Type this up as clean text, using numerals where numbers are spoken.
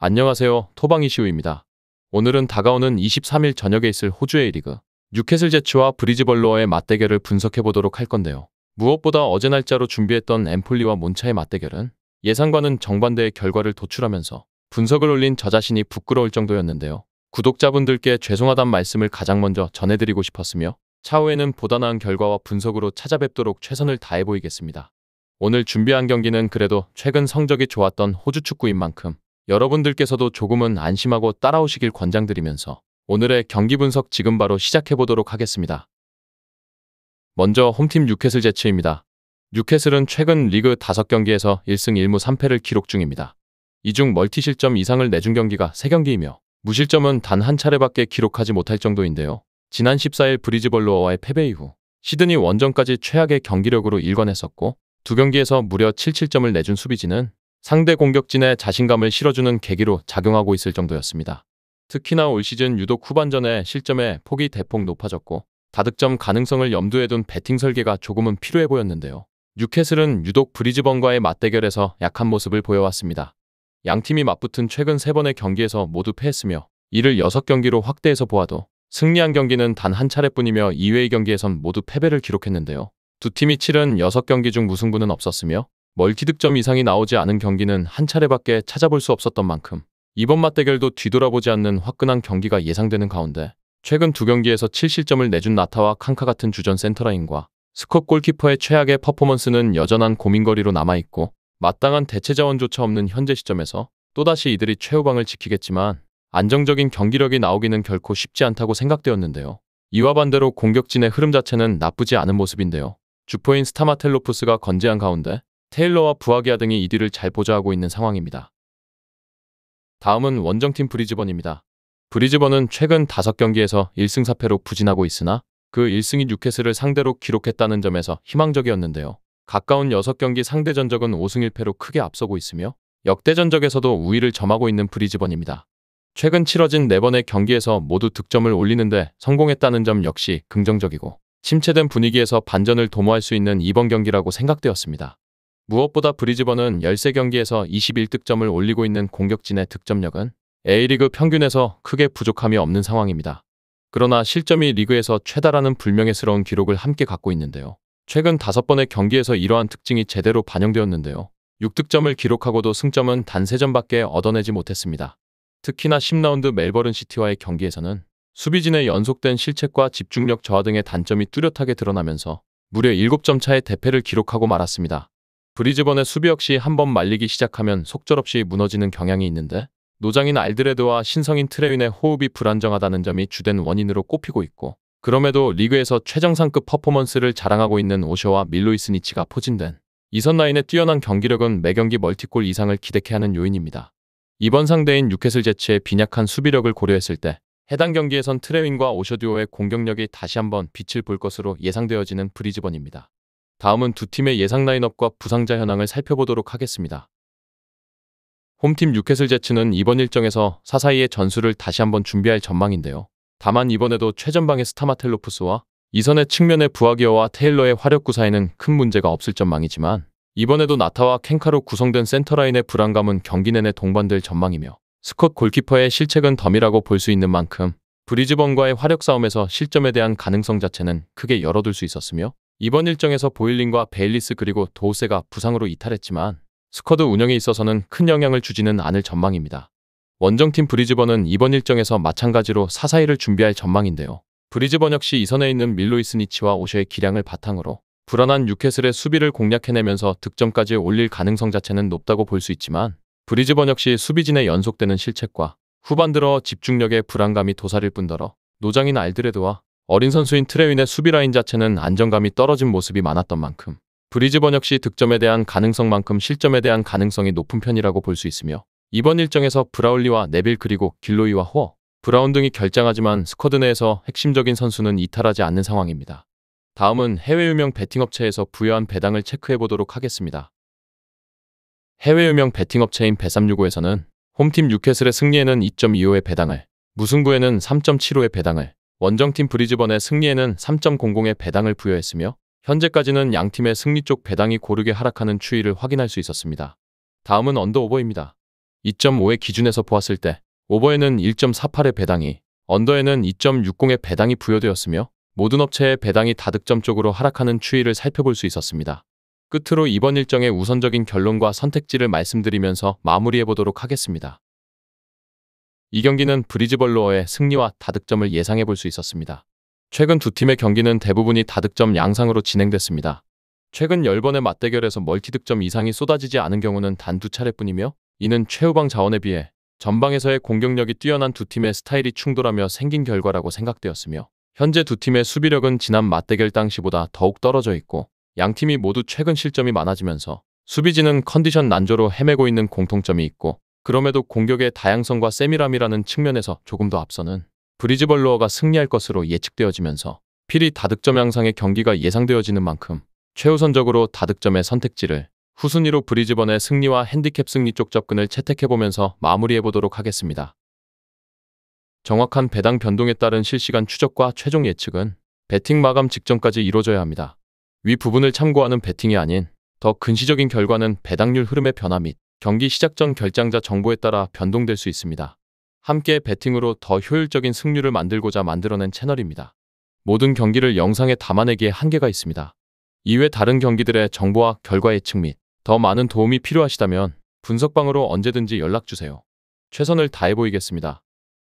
안녕하세요. 토방이시우입니다. 오늘은 다가오는 23일 저녁에 있을 호주의 리그 뉴캐슬 제츠와 브리즈번로어의 맞대결을 분석해 보도록 할 건데요. 무엇보다 어제 날짜로 준비했던 엠폴리와 몬차의 맞대결은 예상과는 정반대의 결과를 도출하면서 분석을 올린 저 자신이 부끄러울 정도였는데요. 구독자분들께 죄송하단 말씀을 가장 먼저 전해드리고 싶었으며 차후에는 보다 나은 결과와 분석으로 찾아뵙도록 최선을 다해 보이겠습니다. 오늘 준비한 경기는 그래도 최근 성적이 좋았던 호주 축구인 만큼 여러분들께서도 조금은 안심하고 따라오시길 권장드리면서 오늘의 경기 분석 지금 바로 시작해보도록 하겠습니다. 먼저 홈팀 뉴캐슬 제츠입니다. 뉴캐슬은 최근 리그 5경기에서 1승 1무 3패를 기록 중입니다. 이 중 멀티실점 이상을 내준 경기가 3경기이며 무실점은 단 한 차례밖에 기록하지 못할 정도인데요. 지난 14일 브리즈번로어와의 패배 이후 시드니 원정까지 최악의 경기력으로 일관했었고 두 경기에서 무려 7실점을 내준 수비진은 상대 공격진에 자신감을 실어주는 계기로 작용하고 있을 정도였습니다. 특히나 올 시즌 유독 후반전에 실점의 폭이 대폭 높아졌고 다득점 가능성을 염두에 둔 배팅 설계가 조금은 필요해 보였는데요. 뉴캐슬은 유독 브리즈번과의 맞대결에서 약한 모습을 보여왔습니다. 양팀이 맞붙은 최근 3번의 경기에서 모두 패했으며 이를 6경기로 확대해서 보아도 승리한 경기는 단 한 차례뿐이며 이외의 경기에선 모두 패배를 기록했는데요. 두 팀이 치른 6경기 중 무승부는 없었으며 멀티득점 이상이 나오지 않은 경기는 한 차례밖에 찾아볼 수 없었던 만큼 이번 맞대결도 뒤돌아보지 않는 화끈한 경기가 예상되는 가운데 최근 두 경기에서 7실점을 내준 나타와 칸카 같은 주전 센터라인과 스콧 골키퍼의 최악의 퍼포먼스는 여전한 고민거리로 남아있고 마땅한 대체 자원조차 없는 현재 시점에서 또다시 이들이 최후방을 지키겠지만 안정적인 경기력이 나오기는 결코 쉽지 않다고 생각되었는데요. 이와 반대로 공격진의 흐름 자체는 나쁘지 않은 모습인데요. 주포인 스타마텔로푸스가 건재한 가운데 테일러와 부하기아 등이 이 뒤를 잘 보좌하고 있는 상황입니다. 다음은 원정팀 브리즈번입니다. 브리즈번은 최근 5경기에서 1승 4패로 부진하고 있으나 그 1승이 뉴캐슬을 상대로 기록했다는 점에서 희망적이었는데요. 가까운 6경기 상대 전적은 5승 1패로 크게 앞서고 있으며 역대 전적에서도 우위를 점하고 있는 브리즈번입니다. 최근 치러진 4번의 경기에서 모두 득점을 올리는데 성공했다는 점 역시 긍정적이고 침체된 분위기에서 반전을 도모할 수 있는 이번 경기라고 생각되었습니다. 무엇보다 브리즈번은 13경기에서 21득점을 올리고 있는 공격진의 득점력은 A리그 평균에서 크게 부족함이 없는 상황입니다. 그러나 실점이 리그에서 최다라는 불명예스러운 기록을 함께 갖고 있는데요. 최근 5번의 경기에서 이러한 특징이 제대로 반영되었는데요. 6득점을 기록하고도 승점은 단 3점밖에 얻어내지 못했습니다. 특히나 10라운드 멜버른 시티와의 경기에서는 수비진의 연속된 실책과 집중력 저하 등의 단점이 뚜렷하게 드러나면서 무려 7점 차의 대패를 기록하고 말았습니다. 브리즈번의 수비 역시 한번 말리기 시작하면 속절없이 무너지는 경향이 있는데 노장인 알드레드와 신성인 트레윈의 호흡이 불안정하다는 점이 주된 원인으로 꼽히고 있고 그럼에도 리그에서 최정상급 퍼포먼스를 자랑하고 있는 오셔와 밀로이스니치가 포진된 이선 라인의 뛰어난 경기력은 매경기 멀티골 이상을 기대케 하는 요인입니다. 이번 상대인 뉴캐슬 제츠의 빈약한 수비력을 고려했을 때 해당 경기에선 트레윈과 오셔 듀오의 공격력이 다시 한번 빛을 볼 것으로 예상되어지는 브리즈번입니다. 다음은 두 팀의 예상 라인업과 부상자 현황을 살펴보도록 하겠습니다. 홈팀 뉴캐슬 제츠는 이번 일정에서 사사이의 전술을 다시 한번 준비할 전망인데요. 다만 이번에도 최전방의 스타마텔로푸스와 이선의 측면의 부하기어와 테일러의 화력 구사에는 큰 문제가 없을 전망이지만 이번에도 나타와 켄카로 구성된 센터라인의 불안감은 경기 내내 동반될 전망이며 스콧 골키퍼의 실책은 덤이라고 볼 수 있는 만큼 브리즈번과의 화력 싸움에서 실점에 대한 가능성 자체는 크게 열어둘 수 있었으며 이번 일정에서 보일링과 베일리스 그리고 도우세가 부상으로 이탈했지만 스쿼드 운영에 있어서는 큰 영향을 주지는 않을 전망입니다. 원정팀 브리즈번은 이번 일정에서 마찬가지로 사사이를 준비할 전망인데요. 브리즈번 역시 이선에 있는 밀로이스니치와 오셔의 기량을 바탕으로 불안한 뉴캐슬의 수비를 공략해내면서 득점까지 올릴 가능성 자체는 높다고 볼 수 있지만 브리즈번 역시 수비진의 연속되는 실책과 후반 들어 집중력의 불안감이 도사릴 뿐더러 노장인 알드레드와 어린 선수인 트레윈의 수비 라인 자체는 안정감이 떨어진 모습이 많았던 만큼 브리즈번 역시 득점에 대한 가능성만큼 실점에 대한 가능성이 높은 편이라고 볼 수 있으며 이번 일정에서 브라울리와 네빌 그리고 길로이와 호어, 브라운 등이 결장하지만 스쿼드 내에서 핵심적인 선수는 이탈하지 않는 상황입니다. 다음은 해외 유명 베팅업체에서 부여한 배당을 체크해보도록 하겠습니다. 해외 유명 베팅업체인 bet365에서는 홈팀 뉴캐슬의 승리에는 2.25의 배당을, 무승부에는 3.75의 배당을, 원정팀 브리즈번의 승리에는 3.00의 배당을 부여했으며 현재까지는 양팀의 승리 쪽 배당이 고르게 하락하는 추이를 확인할 수 있었습니다. 다음은 언더오버입니다. 2.5의 기준에서 보았을 때 오버에는 1.48의 배당이, 언더에는 2.60의 배당이 부여되었으며 모든 업체의 배당이 다득점 쪽으로 하락하는 추이를 살펴볼 수 있었습니다. 끝으로 이번 일정의 우선적인 결론과 선택지를 말씀드리면서 마무리해보도록 하겠습니다. 이 경기는 브리즈벌로어의 승리와 다득점을 예상해 볼 수 있었습니다. 최근 두 팀의 경기는 대부분이 다득점 양상으로 진행됐습니다. 최근 10번의 맞대결에서 멀티득점 이상이 쏟아지지 않은 경우는 단 2차례뿐이며 이는 최후방 자원에 비해 전방에서의 공격력이 뛰어난 두 팀의 스타일이 충돌하며 생긴 결과라고 생각되었으며 현재 두 팀의 수비력은 지난 맞대결 당시보다 더욱 떨어져 있고 양팀이 모두 최근 실점이 많아지면서 수비진은 컨디션 난조로 헤매고 있는 공통점이 있고 그럼에도 공격의 다양성과 세밀함이라는 측면에서 조금 더 앞서는 브리즈벌로어가 승리할 것으로 예측되어지면서 필히 다득점 양상의 경기가 예상되어지는 만큼 최우선적으로 다득점의 선택지를 후순위로 브리즈번의 승리와 핸디캡 승리 쪽 접근을 채택해보면서 마무리해보도록 하겠습니다. 정확한 배당 변동에 따른 실시간 추적과 최종 예측은 배팅 마감 직전까지 이루어져야 합니다. 위 부분을 참고하는 배팅이 아닌 더 근시적인 결과는 배당률 흐름의 변화 및 경기 시작 전 결장자 정보에 따라 변동될 수 있습니다. 함께 배팅으로 더 효율적인 승률을 만들고자 만들어낸 채널입니다. 모든 경기를 영상에 담아내기에 한계가 있습니다. 이외 다른 경기들의 정보와 결과 예측 및 더 많은 도움이 필요하시다면 분석방으로 언제든지 연락주세요. 최선을 다해 보이겠습니다.